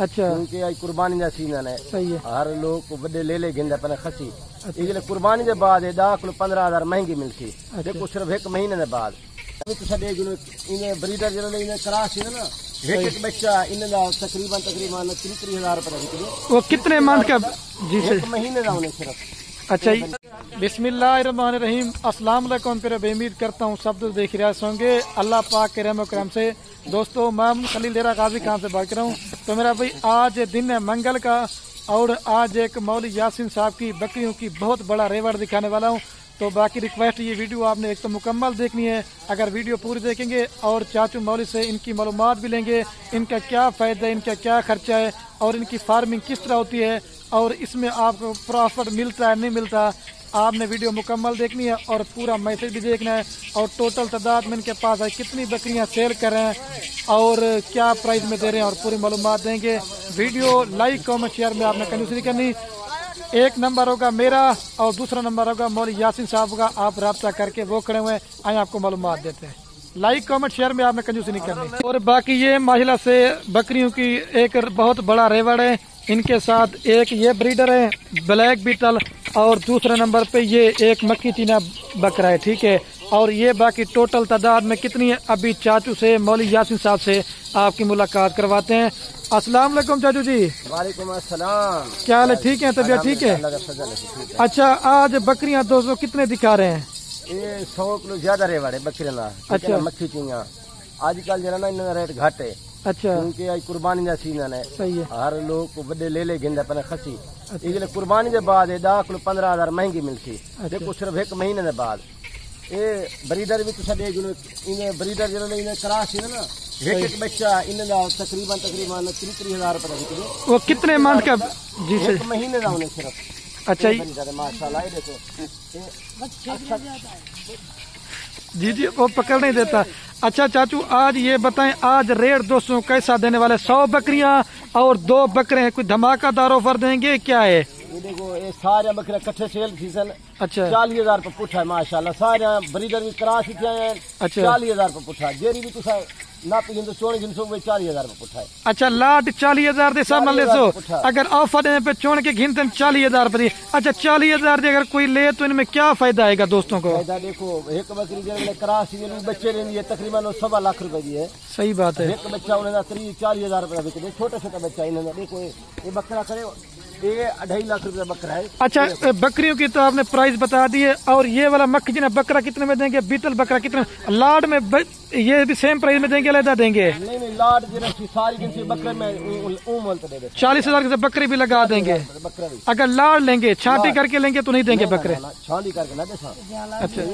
अच्छा क्योंकि आज कुर्बानी का सीजन है। सही है। हर लोग को बड़े ले गिंदा पने खसी इसलिए कुर्बानी के बाद 10-15,000 महंगी मिलती। देखो सिर्फ एक महीने के बाद इन्हें ब्रीडर जिन्होंने क्रास ना एक बच्चा इन्हें तकरीबन 30,000 रुपए। वो कितने मंथ का? जी सर, एक महीने का उन्हें सिर्फ। अच्छा जी। बिस्मिल्लाहिर्रहमानिर्रहीम। अस्सलाम वालेकुम। फिर उम्मीद करता हूँ सब दोस्त देख रहे होंगे अल्लाह पाक के रहम करम से। दोस्तों मैं खलील डेरा गाजी खान से बात कर रहा हूँ। तो मेरा भाई आज दिन है मंगल का और आज एक मौलवी यासीन साहब की बकरियों की बहुत बड़ा रेवड़ दिखाने वाला हूँ। तो बाकी रिक्वेस्ट ये वीडियो आपने एक तो मुकम्मल देखनी है। अगर वीडियो पूरी देखेंगे और चाचू मौलवी से इनकी मालूमात भी लेंगे, इनका क्या फ़ायदा है, इनका क्या खर्चा है और इनकी फार्मिंग किस तरह होती है और इसमें आपको प्रॉफिट मिलता है नहीं मिलता, आपने वीडियो मुकम्मल देखनी है और पूरा मैसेज भी देखना है और टोटल तादाद में इनके पास है कितनी बकरियां सेल कर रहे हैं और क्या प्राइस में दे रहे हैं और पूरी मालूमात देंगे। वीडियो लाइक कमेंट शेयर में आपने कंजूसी नहीं करनी। एक नंबर होगा मेरा और दूसरा नंबर होगा मौलवी यासीन साहब का। आप रब्ता करके वो खड़े हुए आए आपको मालूमात देते हैं। लाइक कमेंट शेयर में आपने कंजूसी नहीं करनी। और बाकी ये माशाल्लाह से बकरियों की एक बहुत बड़ा रेवड़ है। इनके साथ एक ये ब्रीडर है ब्लैक बीटल और दूसरे नंबर पे ये एक मक्खी चीना बकरा है, ठीक है। और ये बाकी टोटल तादाद में कितनी है अभी चाचू से मौलवी यासीन साहब से आपकी मुलाकात करवाते हैं। अस्सलाम वालेकुम चाचू जी। वालेकुम अस्सलाम। क्या हाल है? ठीक है, तबीयत ठीक है? अच्छा, आज बकरियां दोस्तों कितने दिखा रहे हैं? ये 100 किलो ज्यादा रेवड़ है बकरियां। अच्छा, मक्खी चीनियां आजकल जरा ना इनका रेट घट है। अच्छा, क्योंकि आज कुर्बानी का सीजन है। सही है। हर लोग को बड़े ले गिंदा पने खसी इसलिए कुर्बानी के बाद 10-15,000 महंगी मिलती। देखो सिर्फ एक महीने के बाद ये ब्रीडर भी इन्हें ब्रीडर जिन्होंने क्रास ना एक बच्चा इन्हें तकरीबन 30,000 रुपए। वो कितने मंथ का? जी सर, एक महीने का उन्हें सिर्फ। अच्छा माशाल्लाह देखो जी जी, वो पकड़ नहीं देता। अच्छा चाचू, आज ये बताएं आज रेट दोस्तों कैसा देने वाले? 100 बकरियां और 2 बकरे हैं, कोई धमाकादार ऑफर देंगे क्या है? ये देखो ये सारे बकरे कट्ठे सेल सीजन। अच्छा, 40,000 रुपए पुठा है माशाल्लाह। सारे ब्रीडर भी क्रास ही हैं। अच्छा, 40,000 रुपए पुठा। जेरी भी तुसा नापी तो 40,000 रुपए पुठा है। अच्छा, लाट 40,000 दे सब ले सो। अगर ऑफर देने पे चोन के घिनते 40,000 रुपए। अच्छा, 40,000 दे अगर कोई ले तो इनमें क्या फायदा आएगा दोस्तों को? फायदा देखो एक बकरी जो क्रास बच्चे लेंगे ये तकरीबन 1.25 लाख रुपए की है। सही बात है। एक बच्चा उन्हें 30-40,000 रुपए बिकते। छोटा छोटा बच्चा इन्होंने देखो ये बकरा करे ये 2.5 लाख रुपए बकरा है। अच्छा, बकरियों की तो आपने प्राइस बता दी है। और ये वाला मक्खी जिना बकरा कितने में देंगे? बीटल बकरा कितने? लाड में ये भी सेम प्राइस में देंगे, अलग देंगे? नहीं लाड सारी बकरे में 40,000 के बकरी भी लगा देंगे। अगर लाड लेंगे छांटी करके लेंगे तो नहीं देंगे बकरे? छांटी करके ना। अच्छा,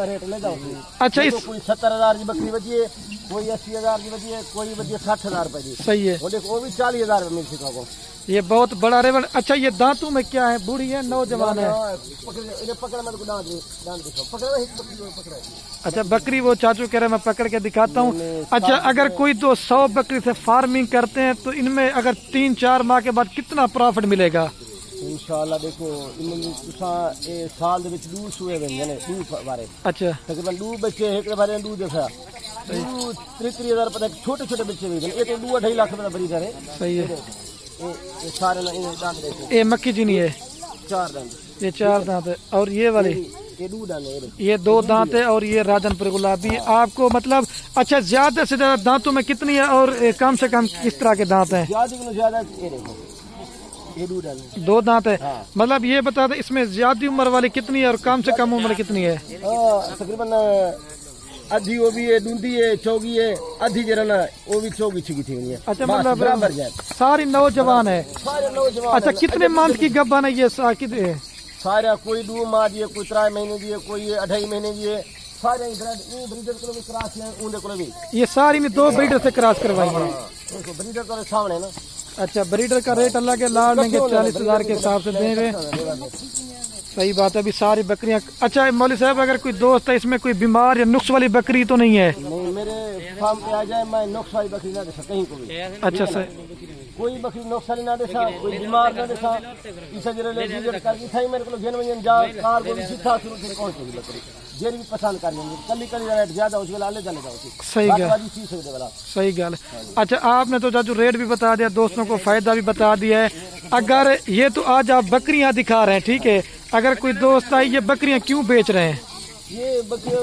रेट ले जाओ। अच्छा, इस कोई 70,000 की बकरी बची है, कोई 80,000 की बची है, कोई बची है 60,000 रुपए की। सही है। वो भी 40,000 रुपए मिल चुका को। ये बहुत बड़ा रेवड़। अच्छा, ये दांतों में क्या है? बूढ़ी है नौजवान है? अच्छा, बकरी वो चाचू कह रहे मैं पकड़ के दिखाता हूँ। अच्छा, अगर कोई 100 बकरी से फार्मिंग करते हैं तो इनमें अगर 3-4 माह के बाद कितना प्रॉफिट मिलेगा? इंशाल्लाह देखो साल दूध सूए बारे। अच्छा, तकरीबन 2 बच्चे एक बारे दूध देखा 30,000 रुपए छोटे छोटे बच्चे भी ये तो 2-2.5 लाख रुपए बड़ी है। सही है। ये सारे ये मक्खी चीनी है 4 दांत। ये 4 दांत है और ये वाली ये 2 दांत है। ये 2 दांत है और ये राजनपुर गुलाबी आपको मतलब। अच्छा, ज्यादा से ज्यादा दांतों में कितनी है और कम से कम किस तरह के दांत हैं? ज्यादा ये 2 दांत है। हाँ। मतलब ये बता दे इसमें ज्यादा उम्र वाली कितनी है और कम से कम उम्र कितनी है? तकरीबन आधी वो भी है, दूधी है, चौगी है, आधी जरा ना वो भी चौगी छिकी थी। अच्छा, मतलब बराबर जाए सारी नौजवान है। सारे नौजवान। अच्छा, कितने मंथ की गब्बन है ये? सारा कोई 2 माह दी है, कोई 3 महीने दी है, कोई 2.5 महीने की है। सारे ब्रीडर को भी क्रॉस है। ये सारी ने 2 ब्रीडर से क्रॉस करवाई है। ब्रीडर को सामने ना। अच्छा, ब्रीडर का रेट अल्लाह के लाड लेंगे 40,000 के हिसाब से देंगे। सही बात है। अभी सारी बकरियां। अच्छा मौलवी साहब, अगर कोई दोस्त है इसमें कोई बीमार या नुक्स वाली बकरी तो नहीं है? नहीं, मेरे फार्म पे आ जाए मैं नुक्स वाली बकरी ना दे कहीं को भी। अच्छा सर, कोई बकरी नुक्स वाली ना दे, कोई बीमार ना दे। इसे जरा ले विजिट करके थाई मेरे को घेन वजन जा कार को भी सीधा शुरू से पहुंचेगी बकरी। جیل بھی پسند کر لیں گے کلی کلی ریٹ زیادہ اس کے لے چلے جاؤ صحیح گل صحیح گل اچھا آپ نے تو چاچو ریٹ بھی بتا دیا دوستوں کو فائدہ بھی بتا دیا ہے اگر یہ تو آج آپ بکریاں دکھا رہے ہیں ٹھیک ہے اگر کوئی دوست آئی یہ بکریاں کیوں بیچ رہے ہیں یہ بکری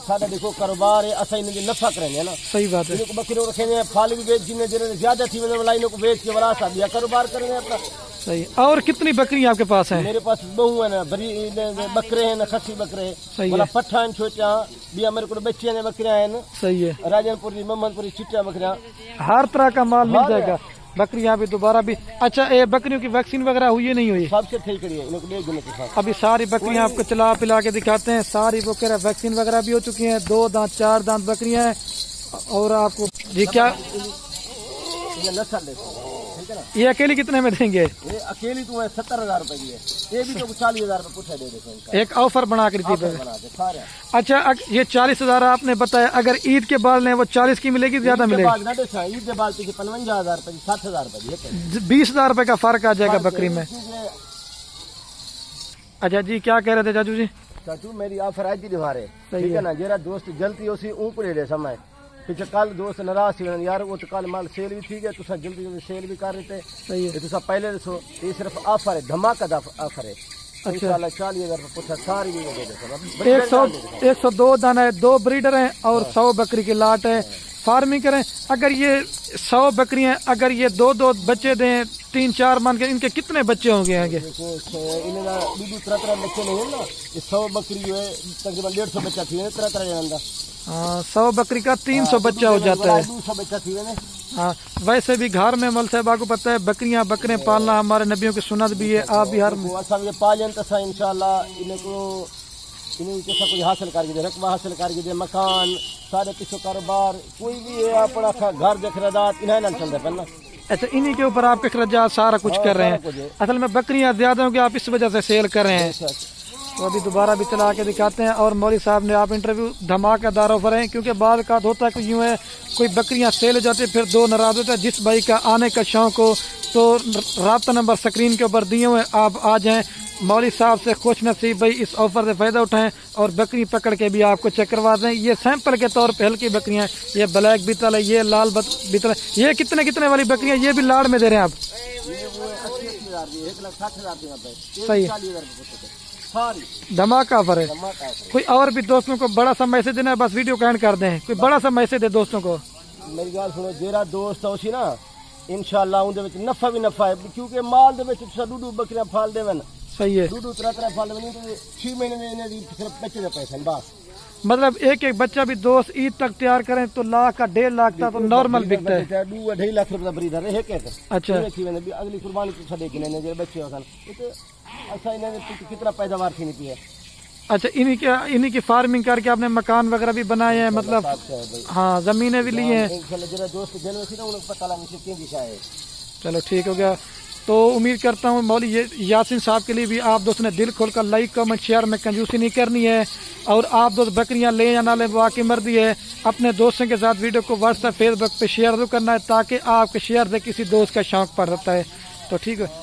سارا دیکھو کاروبار ہے اصل ان نفع کریں نا صحیح بات ہے بکری رکھیں گے پھل بھی بیچ جن زیادہ تھی ان کو بیچ کے وراثت دیا کاروبار کریں گے اپنا صحیح اور کتنی بکریاں آپ کے پاس ہیں میرے پاس بہو ہے نا بری بکرے ہیں نا خسی بکرے ہیں پٹھا ہیں چھوٹا بھی میرے کو بچے ہیں بکریاں ہیں صحیح ہے راجن پوری محمد پوری چٹا بکریاں ہر طرح کا مال مل جائے گا بکریاں بھی دوبارہ بھی اچھا یہ بکریوں کی ویکسین وغیرہ ہوئی ہے نہیں ہوئی سب سے صحیح کری ہے ان کو 1 دن کے ساتھ ابھی ساری بکریاں آپ کو چلا پلا کے دکھاتے ہیں ساری بکریاں ویکسین وغیرہ بھی ہو چکی ہیں 2 دانت 4 دانت بکریاں ہیں اور آپ کو جی کیا یہ نسل دیکھو ٹھیک ہے نا یہ اکیلی کتنے میں دیں گے یہ اکیلی تو 70,000 روپے کی ہے یہ بھی تو 40,000 روپے پوچھا دے دیتے ایک آفر بنا کر دی سارے اچھا یہ 40,000 آپ نے بتایا اگر عید کے بعد لیں وہ 40 کی ملے گی زیادہ ملے گی عید کے بعد 55,000 روپے 60,000 روپے 20,000 روپے کا فرق آ جائے گا بکری میں اچھا جی کیا کہہ رہے تھے چاچو جی چاچو میری آفر آئی تھی ہمارے ٹھیک ہے نا جرا دوست جلدی اسی اون کو لے لے سمے پیچھے کل دوست ناراض تھی یار وہ تو کل مال سیل بھی تھی گیا تو جلدی جلدی سیل بھی کر رہے تھے تو پہلے دسو یہ صرف آفر ہے دھماکہ آفر ہے 40,000 روپے پوچھا ساری 102 دانا ہے 2 بریڈر ہیں اور 100 بکری کی لاٹ ہے فارمنگ کریں اگر یہ 100 بکریاں اگر یہ 2 بچے دیں 3-4 من کے ان کے کتنے بچے ہوں گے آگے بچے نہیں ہے نا 100 بکری ہے تقریباً 150 بچہ تھی 3 100 بکری کا 300 بچہ ہو جاتا ہے 200 بچہ تھی ہاں ویسے بھی گھر میں مول صاحب کو پتہ ہے بکریاں بکرے پالنا ہمارے نبیوں کی سنت بھی ہے آپ بھی ہر پالن تو انشاءاللہ ان کو کیسا کچھ حاصل کر کے دے رقبہ حاصل کر کے دے مکان سارے کسی کاروبار کوئی بھی ہے اپنا گھر دیکھ رہا انہیں نہ چل رہا پہلے اچھا انہی کے اوپر آپ کے اخراجات سارا کچھ کر رہے ہیں اصل میں بکریاں زیادہ ہوں گی آپ اس وجہ سے سیل کر رہے ہیں تو ابھی دوبارہ بھی چلا کے دکھاتے ہیں اور مولوی صاحب نے آپ انٹرویو دھماکہ دار آفر ہیں کیونکہ بعض اوقات ہوتا ہے کہ یوں ہے کوئی بکریاں سیل ہو جاتی پھر 2 ناراض ہوتا ہے جس بھائی کا آنے کا شوق ہو تو رابطہ نمبر سکرین کے اوپر دیے ہوئے آپ آ جائیں مولوی صاحب سے خوش نصیب بھائی اس آفر سے فائدہ اٹھائیں اور بکری پکڑ کے بھی آپ کو چیک کروا دیں یہ سیمپل کے طور پہ ہلکی بکریاں یہ بلیک بیتل ہے یہ لال بیتل ہے یہ کتنے والی بکریاں یہ بھی لاڑ میں دے رہے ہیں آپ صحیح دھماکہ آفر ہے کوئی اور بھی دوستوں کو بڑا سا میسج دینا ہے بس ویڈیو کو اینڈ کر دیں کوئی بڑا سا میسج دے دوستوں کو میری گل سنو جیرا دوست اسی نا انشاءاللہ اون دے وچ نفع بھی نفع ہے کیونکہ مال دے وچ تساں 2 بکریاں پال دیون صحیح ہے 2 3 پال دیون تے 6 مہینے میں انہاں دی صرف بچے دے پیسے بس مطلب ایک بچہ بھی دوست عید تک تیار کریں تو 1 کا 1.5 لاکھ کا تو نارمل بکتا ہے 2.5 لاکھ روپے دا بریڈر ہے کہ اچھا اگلی قربانی کو چھڈے کہ نے جو بچے ہوسن تے ایسا انہاں نے کتنا پیداوار تھی نہیں ہے اچھا انہی کی فارمنگ کر کے آپ نے مکان وغیرہ بھی بنائے ہیں مطلب ہاں زمینیں بھی لی ہیں چلو ٹھیک ہو گیا تو امید کرتا ہوں مولوی یاسین صاحب کے لیے بھی آپ دوست نے دل کھول کر لائک کمنٹ شیئر میں کنجوسی نہیں کرنی ہے اور آپ دوست بکریاں لیں یا نہ لیں واقعی مرضی ہے اپنے دوستوں کے ساتھ ویڈیو کو واٹس ایپ فیس بک پہ شیئر ضرور کرنا ہے تاکہ آپ کے شیئر سے کسی دوست کا شوق پڑ سکتا ہے تو ٹھیک ہے